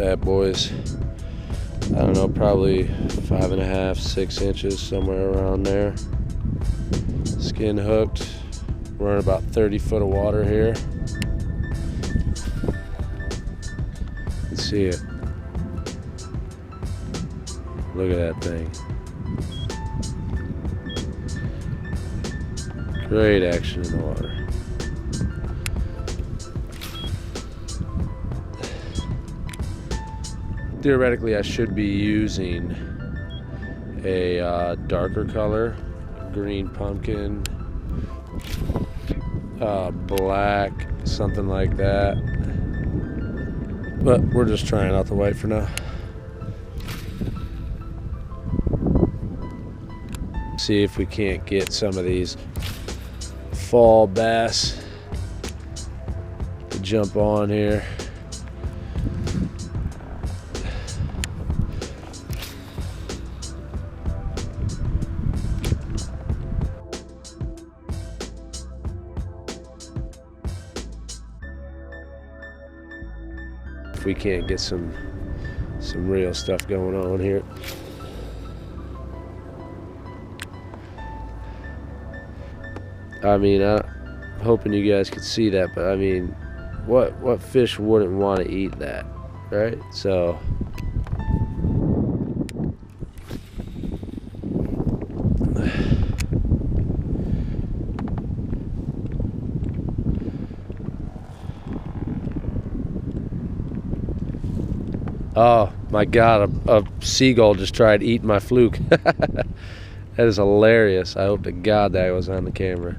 bad boys. I don't know, probably 5.5, 6 inches, somewhere around there. Skin hooked. We're in about 30 foot of water here. You can see it. Look at that thing. Great action in the water. Theoretically, I should be using a darker color, green pumpkin, black, something like that. But we're just trying out the white for now. See if we can't get some of these fall bass to jump on here. If we can't get some real stuff going on here. I mean, I'm hoping you guys could see that, but I mean, what fish wouldn't want to eat that, right? So oh my God, a seagull just tried eating my fluke. That is hilarious. I hope to God that was on the camera.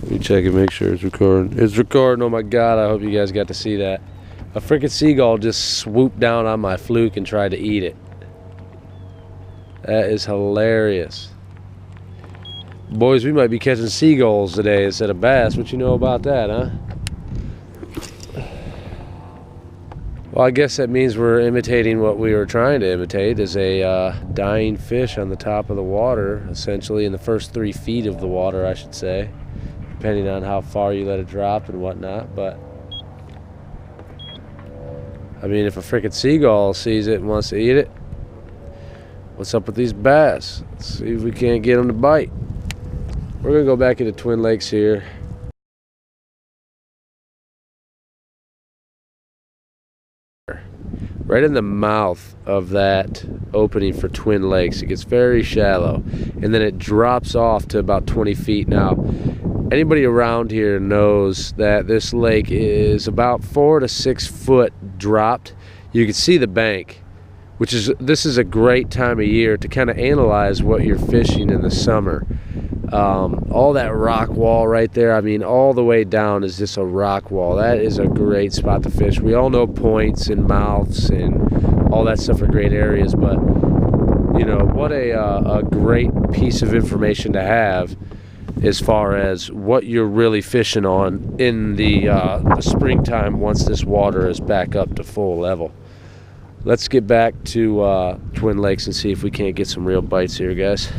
Let me check and make sure it's recording. It's recording. Oh my God, I hope you guys got to see that. A freaking seagull just swooped down on my fluke and tried to eat it. That is hilarious. Boys, we might be catching seagulls today instead of bass. What you know about that, huh? Well, I guess that means we're imitating what we were trying to imitate, is a dying fish on the top of the water, essentially in the first 3 feet of the water, I should say, depending on how far you let it drop and whatnot. But I mean, if a freaking seagull sees it and wants to eat it, what's up with these bass? Let's see if we can't get them to bite. We're gonna go back into Twin Lakes here. Right in the mouth of that opening for Twin Lakes. It gets very shallow and then it drops off to about 20 feet. Now, anybody around here knows that this lake is about 4 to 6 foot dropped. You can see the bank, this is a great time of year to kind of analyze what you're fishing in the summer. All that rock wall right there, I mean, all the way down is just a rock wall. That is a great spot to fish. We all know points and mouths and all that stuff are great areas, but you know, what a great piece of information to have as far as what you're really fishing on in the springtime once this water is back up to full level. Let's get back to Twin Lakes and see if we can't get some real bites here, guys.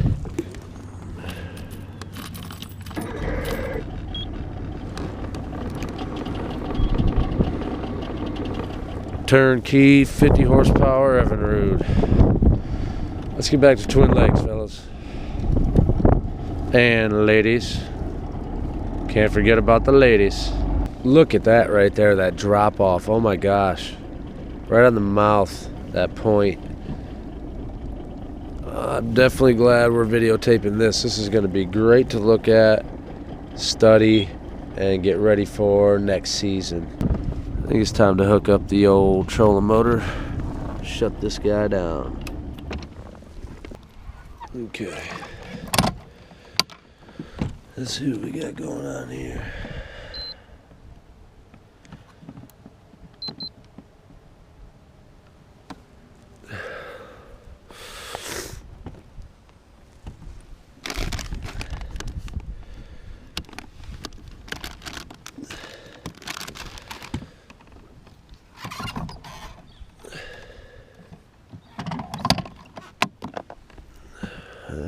Turnkey, 50 horsepower, Evinrude. Let's get back to Twin Lakes, fellas. And ladies. Can't forget about the ladies. Look at that right there, that drop off. Oh my gosh. Right on the mouth, that point. I'm definitely glad we're videotaping this. This is going to be great to look at, study, and get ready for next season. I think it's time to hook up the old trolling motor. Shut this guy down. Okay. Let's see what we got going on here.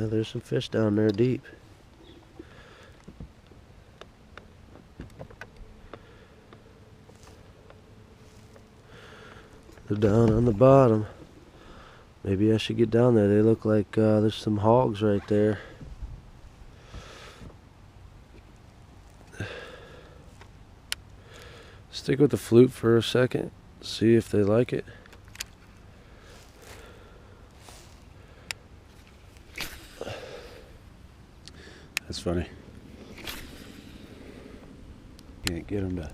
There's some fish down there deep. They're down on the bottom. Maybe I should get down there. They look like there's some hogs right there. Stick with the fluke for a second. See if they like it. That's funny. Can't get them to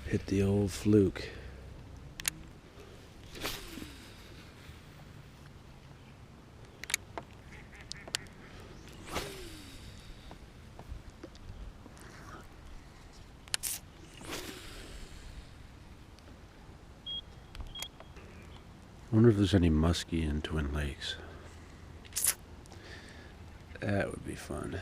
hit the old fluke. I wonder if there's any muskie in Twin Lakes. That would be fun.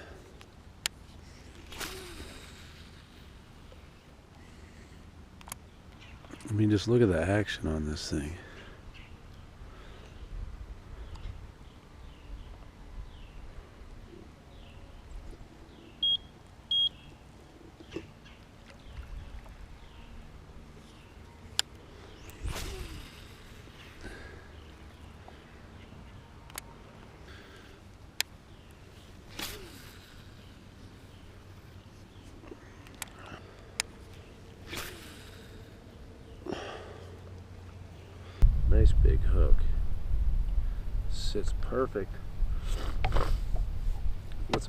I mean, just look at the action on this thing. Nice big hook. Sits perfect.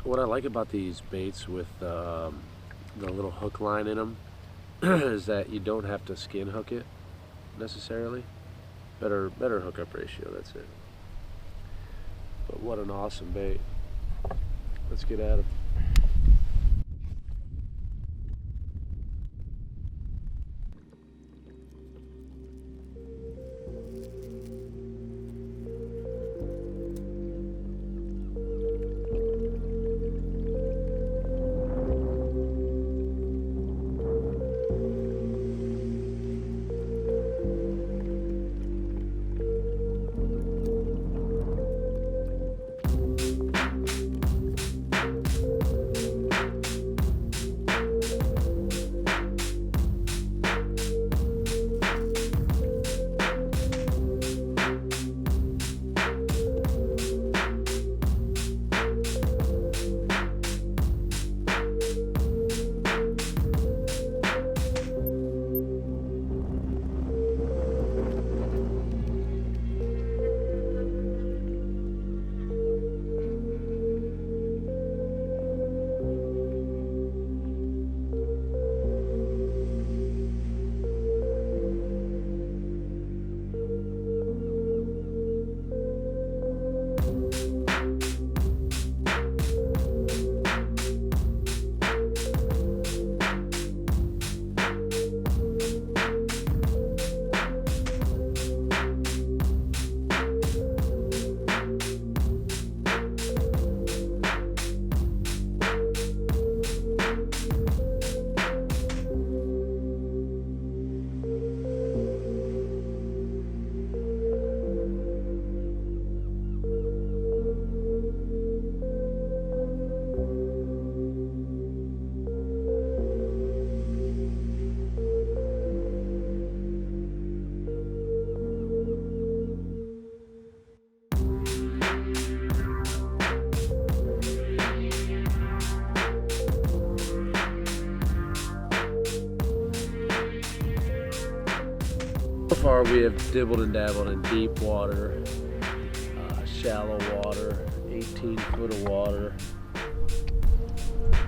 What I like about these baits with the little hook line in them is that you don't have to skin hook it necessarily. Better hookup ratio, that's it. But what an awesome bait. Let's get at him. So far we have dibbled and dabbled in deep water, shallow water, 18 foot of water.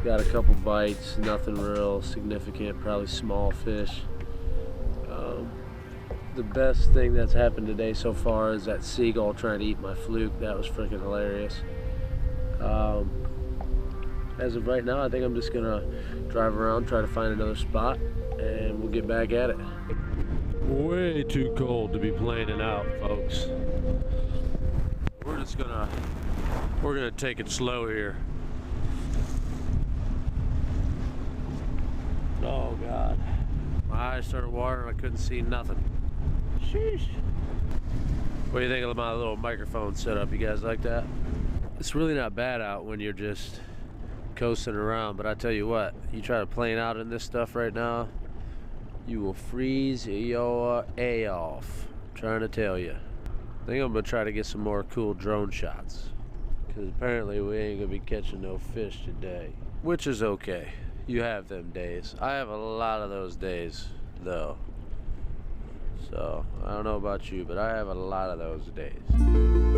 Got a couple bites, nothing real significant, probably small fish. The best thing that's happened today so far is that seagull trying to eat my fluke. That was freaking hilarious. As of right now, I think I'm just gonna drive around, try to find another spot, and we'll get back at it. Way too cold to be planing out, folks. We're gonna take it slow here. Oh God. My eyes started watering, I couldn't see nothing. Sheesh. What do you think of my little microphone setup? You guys like that? It's really not bad out when you're just coasting around, but I tell you what, you try to plane out in this stuff right now, you will freeze your A off. trying to tell you. I think I'm gonna try to get some more cool drone shots, because apparently we ain't gonna be catching no fish today, which is okay. You have them days. I have a lot of those days though, so I don't know about you, but I have a lot of those days.